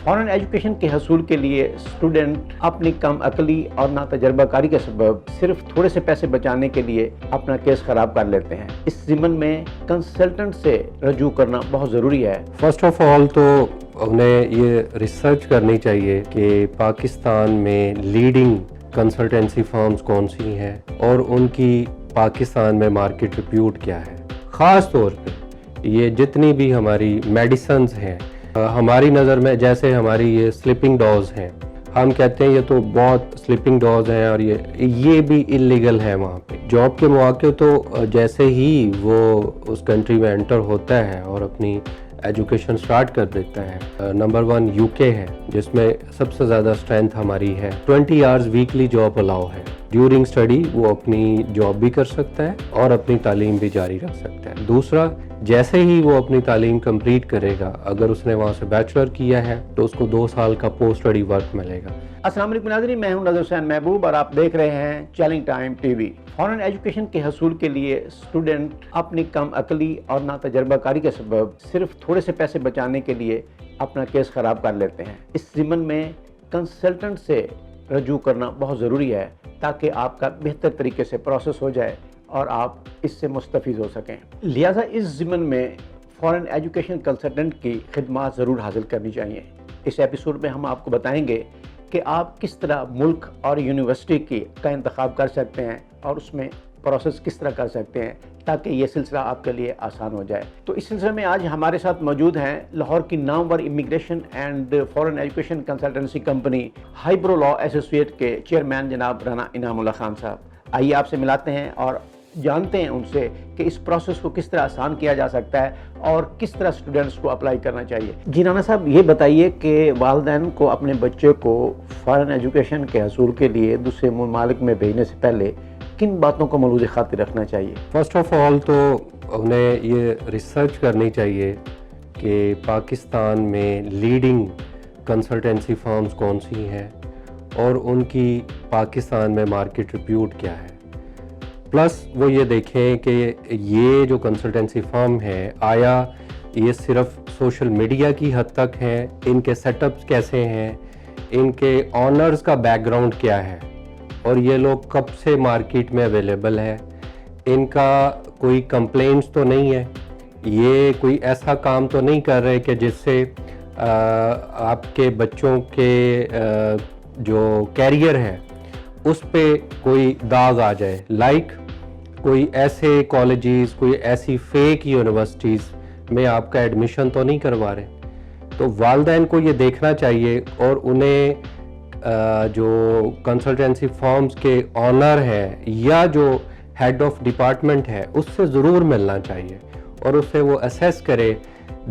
Foreign education کے حصول کے لیے اسٹوڈنٹ اپنی کم عقلی اور نا تجربہ کاری کے سبب صرف تھوڑے سے پیسے بچانے کے لیے اپنا کیس خراب کر لیتے ہیں۔ اس ضمن میں کنسلٹنٹ سے رجوع کرنا بہت ضروری ہے۔ فرسٹ آف آل تو انہیں یہ ریسرچ کرنی چاہیے کہ پاکستان میں لیڈنگ کنسلٹنسی فرمز کون سی ہیں اور ان کی پاکستان میں مارکیٹ ریپیوٹ کیا ہے۔ خاص طور پہ یہ جتنی بھی ہماری میڈیسنز ہیں، ہماری نظر میں جیسے ہماری یہ سلیپنگ ڈاز ہیں، ہم کہتے ہیں یہ تو بہت سلیپنگ ڈاز ہیں اور یہ بھی انلیگل ہے وہاں پہ۔ جاب کے مواقع تو جیسے ہی وہ اس کنٹری میں انٹر ہوتا ہے اور اپنی ایجوکیشن سٹارٹ کر دیتا ہے، نمبر 1 UK ہے جس میں سب سے زیادہ اسٹرینتھ ہماری ہے۔ 20 آورز ویکلی جاب الاؤ ہے۔ ڈیورنگ اسٹڈی وہ اپنی جاب بھی کر سکتا ہے اور اپنی تعلیم بھی جاری رکھ سکتا ہے۔ دوسرا، جیسے ہی وہ اپنی تعلیم کمپلیٹ کرے گا، اگر اس نے وہاں سے بیچلر کیا ہے تو اس کو 2 سال کا پوسٹ اسٹڈی ورک ملے گا۔ السلام علیکم ناظرین، میں ہوں نذر حسین محبوب اور آپ دیکھ رہے ہیں challenge time T V. Foreign education کے حصول کے لیے اسٹوڈنٹ اپنی کم عقلی اور نا تجربہ کاری کے سبب صرف تھوڑے سے پیسے بچانے کے لیے اپنا کیس خراب کر لیتے ہیں۔ اس ضمن میں کنسلٹنٹ سے رجوع کرنا بہت ضروری ہے تاکہ آپ کا بہتر طریقے سے پروسیس ہو جائے اور آپ اس سے مستفید ہو سکیں۔ لہٰذا اس ضمن میں فارن ایجوکیشن کنسلٹنٹ کی خدمات ضرور حاصل کرنی چاہیے۔ اس ایپیسوڈ میں ہم آپ کو بتائیں گے کہ آپ کس طرح ملک اور یونیورسٹی کا انتخاب کر سکتے ہیں اور اس میں پروسیس کس طرح کر سکتے ہیں تاکہ یہ سلسلہ آپ کے لیے آسان ہو جائے۔ تو اس سلسلے میں آج ہمارے ساتھ موجود ہیں لاہور کی نامور immigration and foreign education consultancy company highbrow law associate کے چیئرمین جناب رانا انعام اللہ خان صاحب۔ آئیے آپ سے ملاتے ہیں اور جانتے ہیں ان سے کہ اس پروسیس کو کس طرح آسان کیا جا سکتا ہے اور کس طرح اسٹوڈنٹس کو اپلائی کرنا چاہیے۔ جی رانا صاحب، یہ بتائیے کہ والدین کو اپنے بچے کو فارن ایجوکیشن کے حصول کے لیے دوسرے ممالک میں بھیجنے سے پہلے کن باتوں کو ملحوظ خاطر رکھنا چاہیے؟ فرسٹ آف آل تو انہیں یہ ریسرچ کرنی چاہیے کہ پاکستان میں لیڈنگ کنسلٹنسی فرمز کون سی ہیں اور ان کی پاکستان میں مارکیٹ ریپیوٹ کیا ہے۔ پلس وہ یہ دیکھیں کہ یہ جو کنسلٹنسی فرم ہے، آیا یہ صرف سوشل میڈیا کی حد تک ہیں، ان کے سیٹ اپس کیسے ہیں، ان کے آنرز کا بیک گراؤنڈ کیا ہے اور یہ لوگ کب سے مارکیٹ میں اویلیبل ہے، ان کا کوئی کمپلینٹس تو نہیں ہے، یہ کوئی ایسا کام تو نہیں کر رہے کہ جس سے آپ کے بچوں کے جو کیریئر ہے اس پہ کوئی داغ آ جائے، لائک کوئی ایسے کالجز، کوئی ایسی فیک یونیورسٹیز میں آپ کا ایڈمیشن تو نہیں کروا رہے۔ تو والدین کو یہ دیکھنا چاہیے اور انہیں جو کنسلٹنسی فرمز کے آنر ہیں یا جو ہیڈ آف ڈپارٹمنٹ ہے اس سے ضرور ملنا چاہیے اور اس سے وہ اسیس کرے،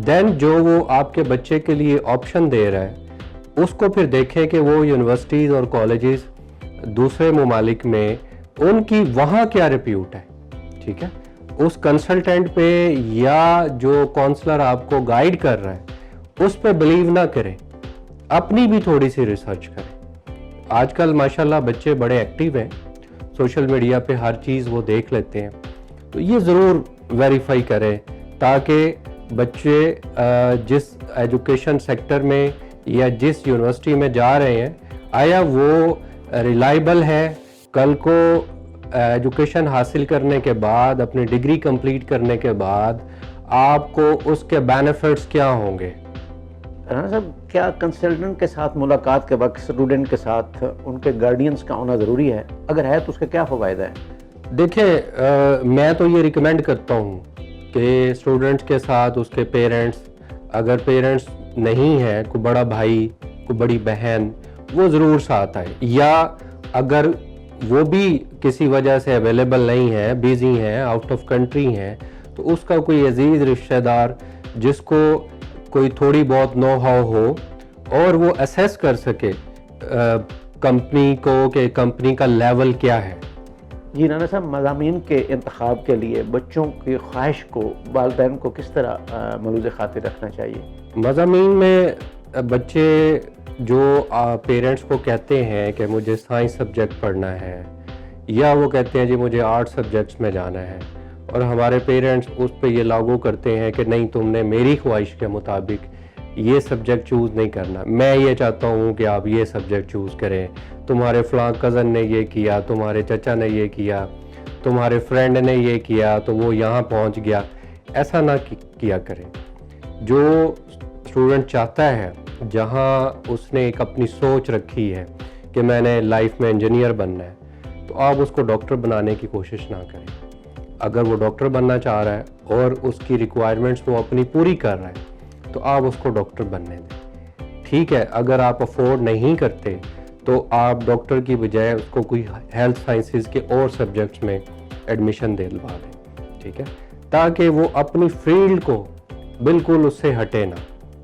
دین جو وہ آپ کے بچے کے لیے آپشن دے رہا ہے اس کو پھر دیکھیں کہ وہ یونیورسٹیز اور کالجز دوسرے ممالک میں ان کی وہاں کیا ریپیوٹ ہے، ٹھیک ہے۔ اس کنسلٹنٹ پہ یا جو کونسلر آپ کو گائیڈ کر رہا ہے اس پہ بلیو نہ کریں، اپنی بھی تھوڑی سی ریسرچ کریں۔ آج کل ماشاءاللہ بچے بڑے ایکٹیو ہیں، سوشل میڈیا پہ ہر چیز وہ دیکھ لیتے ہیں، تو یہ ضرور ویریفائی کریں تاکہ بچے جس ایجوکیشن سیکٹر میں یا جس یونیورسٹی میں جا رہے ہیں آیا وہ ریلائبل ہے، کل کو ایجوکیشن حاصل کرنے کے بعد، اپنی ڈگری کمپلیٹ کرنے کے بعد آپ کو اس کے بینیفٹس کیا ہوں گے۔ رانا صاحب، کیا کنسلٹنٹ کے ساتھ ملاقات کے وقت اسٹوڈنٹ کے ساتھ ان کے گارڈینس کا ہونا ضروری ہے؟ اگر ہے تو اس کا کیا فوائد ہے؟ دیکھیں، میں تو یہ ریکمینڈ کرتا ہوں کہ اسٹوڈنٹس کے ساتھ اس کے پیرنٹس، اگر پیرنٹس نہیں ہیں، کوئی بڑا بھائی، کوئی بڑی بہن، وہ ضرور ساتھ آئے، یا اگر وہ بھی کسی وجہ سے اویلیبل نہیں ہے، بیزی ہیں، آؤٹ آف کنٹری ہیں، تو اس کا کوئی عزیز رشتہ دار جس کو کوئی تھوڑی بہت نو ہاؤ ہو اور وہ اسیس کر سکے کمپنی کو کہ کمپنی کا لیول کیا ہے۔ جی رانا صاحب، مضامین کے انتخاب کے لیے بچوں کی خواہش کو والدین کو کس طرح ملحوظ خاطر رکھنا چاہیے؟ مضامین میں بچے جو پیرنٹس کو کہتے ہیں کہ مجھے سائنس سبجیکٹ پڑھنا ہے یا وہ کہتے ہیں جی مجھے آرٹ سبجیکٹس میں جانا ہے، اور ہمارے پیرنٹس اس پہ یہ لاگو کرتے ہیں کہ نہیں، تم نے میری خواہش کے مطابق یہ سبجیکٹ چوز نہیں کرنا، میں یہ چاہتا ہوں کہ آپ یہ سبجیکٹ چوز کریں، تمہارے فلاں کزن نے یہ کیا، تمہارے چچا نے یہ کیا، تمہارے فرینڈ نے یہ کیا تو وہ یہاں پہنچ گیا، ایسا نہ کیا کریں۔ جو اسٹوڈنٹ چاہتا ہے، جہاں اس نے ایک اپنی سوچ رکھی ہے کہ میں نے لائف میں انجینئر بننا ہے، تو آپ اس کو ڈاکٹر بنانے کی کوشش نہ کریں۔ اگر وہ ڈاکٹر بننا چاہ رہا ہے اور اس کی ریکوائرمنٹس وہ اپنی پوری کر رہا ہے تو آپ اس کو ڈاکٹر بننے دیں۔ ٹھیک ہے، اگر آپ افورڈ نہیں کرتے تو آپ ڈاکٹر کی بجائے اس کو کوئی ہیلتھ سائنسز کے اور سبجیکٹس میں ایڈمیشن دلوا دیں، ٹھیک ہے، تاکہ وہ اپنی فیلڈ کو بالکل اس سے ہٹے نہ۔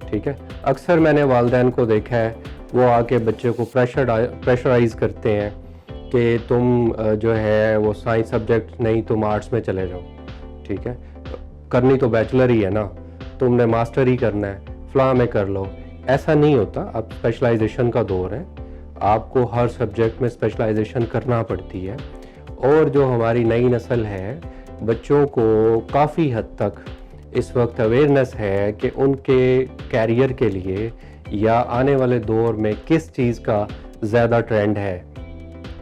ٹھیک ہے، اکثر میں نے والدین کو دیکھا ہے وہ آ کے بچے کو پریشرائز کرتے ہیں کہ تم جو ہے وہ سائنس سبجیکٹ نہیں، تم آرٹس میں چلے جاؤ، ٹھیک ہے، کرنی تو بیچلر ہی ہے نا، تم نے ماسٹر ہی کرنا ہے، فلاں میں کر لو۔ ایسا نہیں ہوتا، اب اسپیشلائزیشن کا دور ہے، آپ کو ہر سبجیکٹ میں اسپیشلائزیشن کرنا پڑتی ہے۔ اور جو ہماری نئی نسل ہے، بچوں کو کافی حد تک اس وقت اویئرنیس ہے کہ ان کے کیریئر کے لیے یا آنے والے دور میں کس چیز کا زیادہ ٹرینڈ ہے۔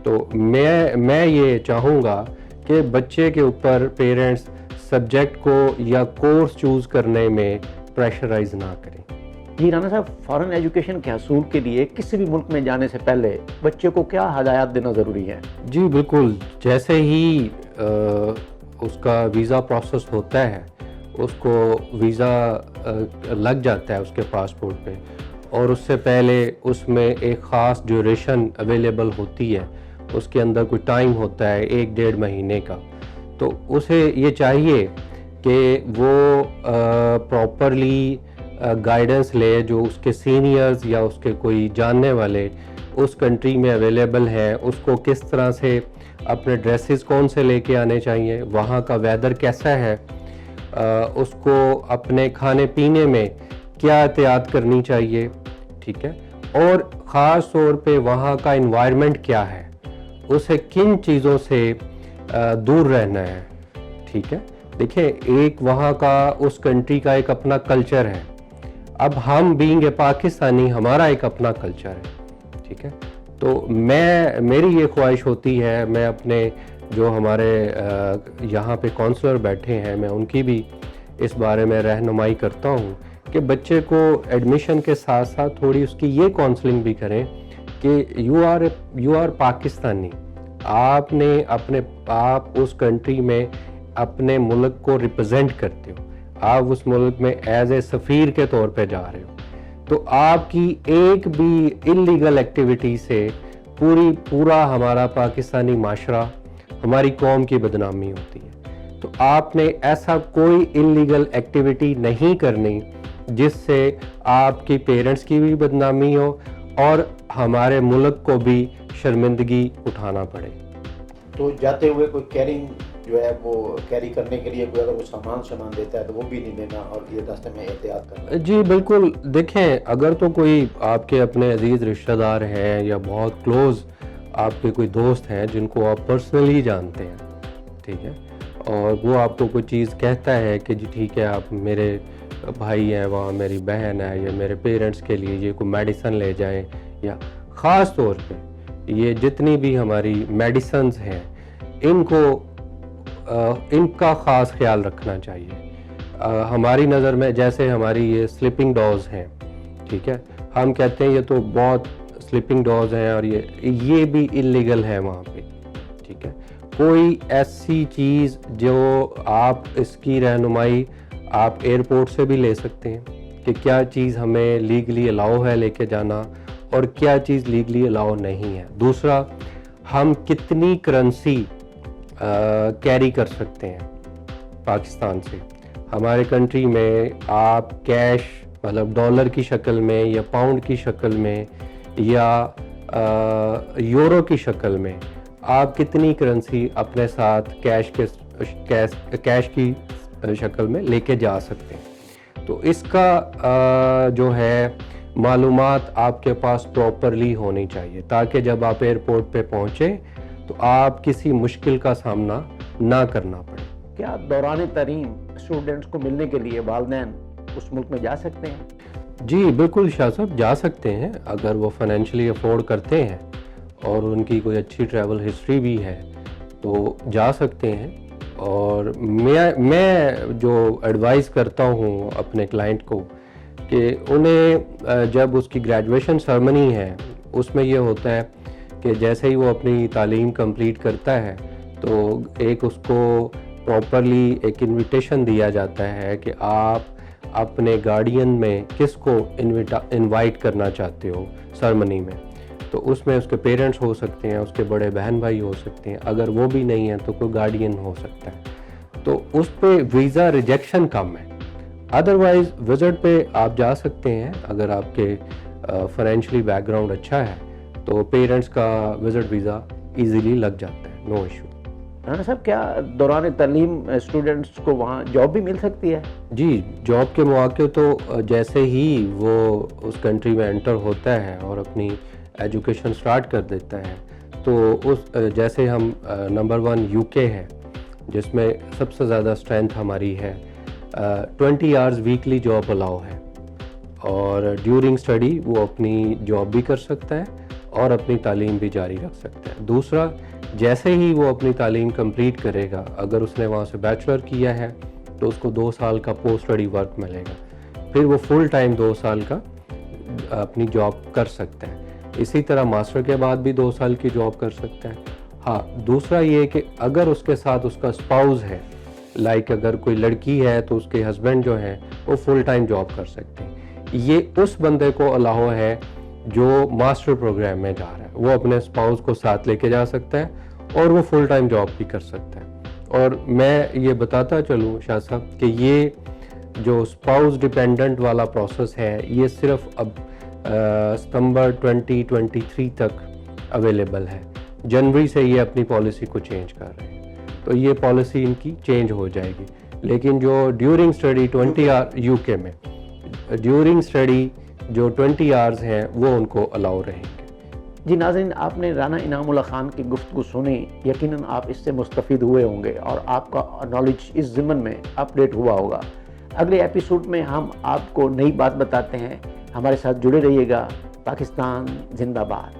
تو میں یہ چاہوں گا کہ بچے کے اوپر پیرنٹس سبجیکٹ کو یا کورس چوز کرنے میں پریشرائز نہ کریں۔ جی رانا صاحب، فارن ایجوکیشن کے حصول کے لیے کسی بھی ملک میں جانے سے پہلے بچے کو کیا ہدایات دینا ضروری ہے؟ جی بالکل، جیسے ہی اس کا ویزا پروسیس ہوتا ہے، اس کو ویزا لگ جاتا ہے اس کے پاسپورٹ پہ، اور اس سے پہلے اس میں ایک خاص ڈیوریشن اویلیبل ہوتی ہے، اس کے اندر کوئی ٹائم ہوتا ہے 1-1.5 مہینے کا، تو اسے یہ چاہیے کہ وہ پراپرلی گائیڈنس لے جو اس کے سینئرز یا اس کے کوئی جاننے والے اس کنٹری میں اویلیبل ہیں، اس کو کس طرح سے اپنے ڈریسز کون سے لے کے آنے چاہیے، وہاں کا ویدر کیسا ہے، اس کو اپنے کھانے پینے میں کیا احتیاط کرنی چاہیے، ٹھیک ہے، اور خاص طور پہ وہاں کا انوائرمنٹ کیا ہے، اسے کن چیزوں سے دور رہنا ہے، ٹھیک ہے۔ دیکھیں، ایک وہاں کا اس کنٹری کا ایک اپنا کلچر ہے، اب ہم بینگ اے پاکستانی ہمارا ایک اپنا کلچر ہے، ٹھیک ہے، تو میری یہ خواہش ہوتی ہے، میں اپنے جو ہمارے یہاں پہ کونسلر بیٹھے ہیں میں ان کی بھی اس بارے میں رہنمائی کرتا ہوں کہ بچے کو ایڈمیشن کے ساتھ ساتھ تھوڑی اس کی یہ کاؤنسلنگ بھی کریں کہ یو آر پاکستانی، آپ اس کنٹری میں اپنے ملک کو ریپرزینٹ کرتے ہو، آپ اس ملک میں ایز اے سفیر کے طور پہ جا رہے ہو، تو آپ کی ایک بھی انلیگل ایکٹیویٹی سے پورا ہمارا پاکستانی معاشرہ، ہماری قوم کی بدنامی ہوتی ہے۔ تو آپ نے ایسا کوئی انلیگل ایکٹیویٹی نہیں کرنی جس سے آپ کی پیرنٹس کی بھی بدنامی ہو اور ہمارے ملک کو بھی شرمندگی اٹھانا پڑے۔ تو جاتے ہوئے کوئی کیرنگ جو ہے وہ کیری کرنے کے لیے کوئی اگر وہ سامان دیتا ہے تو وہ بھی نہیں دینا اور یہ راستے میں احتیاط کرنا۔ جی بالکل، دیکھیں، اگر تو کوئی آپ کے اپنے عزیز رشتہ دار ہیں یا بہت کلوز آپ کے کوئی دوست ہیں جن کو آپ پرسنلی جانتے ہیں، ٹھیک ہے، اور وہ آپ کو کوئی چیز کہتا ہے کہ جی ٹھیک ہے، آپ میرے بھائی ہیں وہاں، میری بہن ہے، یا میرے پیرنٹس کے لیے یہ کوئی میڈیسن لے جائیں، یا خاص طور پہ یہ جتنی بھی ہماری میڈیسنز ہیں ان کا خاص خیال رکھنا چاہیے۔ ہماری نظر میں جیسے ہماری یہ سلیپنگ ڈاز ہیں، ٹھیک ہے، ہم کہتے ہیں یہ تو بہت سلیپنگ ڈاز ہیں اور یہ بھی انلیگل ہے وہاں پہ، ٹھیک ہے۔ کوئی ایسی چیز جو آپ اس کی رہنمائی آپ ایئرپورٹ سے بھی لے سکتے ہیں کہ کیا چیز ہمیں لیگلی الاؤ ہے لے کے جانا اور کیا چیز لیگلی الاؤ نہیں ہے۔ دوسرا، ہم کتنی کرنسی کیری کر سکتے ہیں پاکستان سے۔ ہمارے کنٹری میں آپ کیش مطلب ڈالر کی شکل میں یا پاؤنڈ کی شکل میں یا یورو کی شکل میں آپ کتنی کرنسی اپنے ساتھ کیش کی شکل میں لے کے جا سکتے ہیں۔ تو اس کا جو ہے معلومات آپ کے پاس پراپرلی ہونی چاہیے تاکہ جب آپ ایئرپورٹ پہ پہنچیں تو آپ کسی مشکل کا سامنا نہ کرنا پڑے۔ کیا دوران تعلیم اسٹوڈنٹس کو ملنے کے لیے والدین اس ملک میں جا سکتے ہیں؟ جی بالکل شاہ صاحب جا سکتے ہیں اگر وہ فائنینشلی افورڈ کرتے ہیں اور ان کی کوئی اچھی ٹریول ہسٹری بھی ہے تو جا سکتے ہیں. اور میں جو ایڈوائز کرتا ہوں اپنے کلائنٹ کو کہ انہیں جب اس کی گریجویشن سرمنی ہے اس میں یہ ہوتا ہے کہ جیسے ہی وہ اپنی تعلیم کمپلیٹ کرتا ہے تو ایک اس کو پراپرلی ایک انویٹیشن دیا جاتا ہے کہ آپ اپنے گارڈین میں کس کو انوائٹ کرنا چاہتے ہو سرمنی میں. تو اس میں اس کے پیرنٹس ہو سکتے ہیں, اس کے بڑے بہن بھائی ہو سکتے ہیں, اگر وہ بھی نہیں ہیں تو کوئی گارڈین ہو سکتا ہے. تو اس پہ ویزا ریجیکشن کم ہے. ادروائز وزٹ پہ آپ جا سکتے ہیں اگر آپ کے فائنینشلی بیک گراؤنڈ اچھا ہے تو پیرنٹس کا وزٹ ویزا ایزیلی لگ جاتا ہے, نو ایشو. رانا صاحب کیا دوران تعلیم اسٹوڈنٹس کو وہاں جاب بھی مل سکتی ہے؟ جی جاب کے مواقع تو جیسے ہی وہ اس کنٹری میں انٹر ہوتا ہے اور اپنی ایجوکیشن سٹارٹ کر دیتا ہے تو اس جیسے ہم نمبر 1 یو کے ہے جس میں سب سے زیادہ اسٹرینتھ ہماری ہے, 20 آورز ویکلی جاب الاؤ ہے اور ڈیورنگ اسٹڈی وہ اپنی جاب بھی کر سکتا ہے اور اپنی تعلیم بھی جاری رکھ سکتا ہے. دوسرا جیسے ہی وہ اپنی تعلیم کمپلیٹ کرے گا اگر اس نے وہاں سے بیچلر کیا ہے تو اس کو 2 سال کا پوسٹ اسٹڈی ورک ملے گا, پھر وہ فل ٹائم 2 سال کا اپنی جاب کر سکتا ہے. اسی طرح ماسٹر کے بعد بھی 2 سال کی جاب کر سکتا ہے. ہاں دوسرا یہ کہ اگر اس کے ساتھ اس کا اسپاؤز ہے, لائک اگر کوئی لڑکی ہے تو اس کے ہسبینڈ جو ہیں وہ فل ٹائم جاب کر سکتے ہیں. یہ اس بندے کو الاؤ ہے جو ماسٹر پروگرام میں جا رہا ہے, وہ اپنے اسپاؤز کو ساتھ لے کے جا سکتا ہے اور وہ فل ٹائم جاب بھی کر سکتا ہے. اور میں یہ بتاتا چلوں شاہ صاحب کہ یہ جو اسپاؤز ڈپینڈنٹ والا پروسیس ہے یہ صرف اب ستمبر 2023 تک اویلیبل ہے. جنوری سے یہ اپنی پالیسی کو چینج کر رہے ہیں تو یہ پالیسی ان کی چینج ہو جائے گی. لیکن جو ڈیورنگ اسٹڈی 20 آور یو کے میں ڈیورنگ اسٹڈی جو 20 آورز ہیں وہ ان کو الاؤ رہیں گے. جی ناظرین, آپ نے رانا انعام اللہ خان کی گفتگو سنی, یقیناً آپ اس سے مستفید ہوئے ہوں گے اور آپ کا نالج اس ضمن میں اپڈیٹ ہوا ہوگا. اگلے ایپیسوڈ میں ہم آپ کو نئی بات بتاتے ہیں, ہمارے ساتھ جڑے رہیے گا. پاکستان زندہ باد.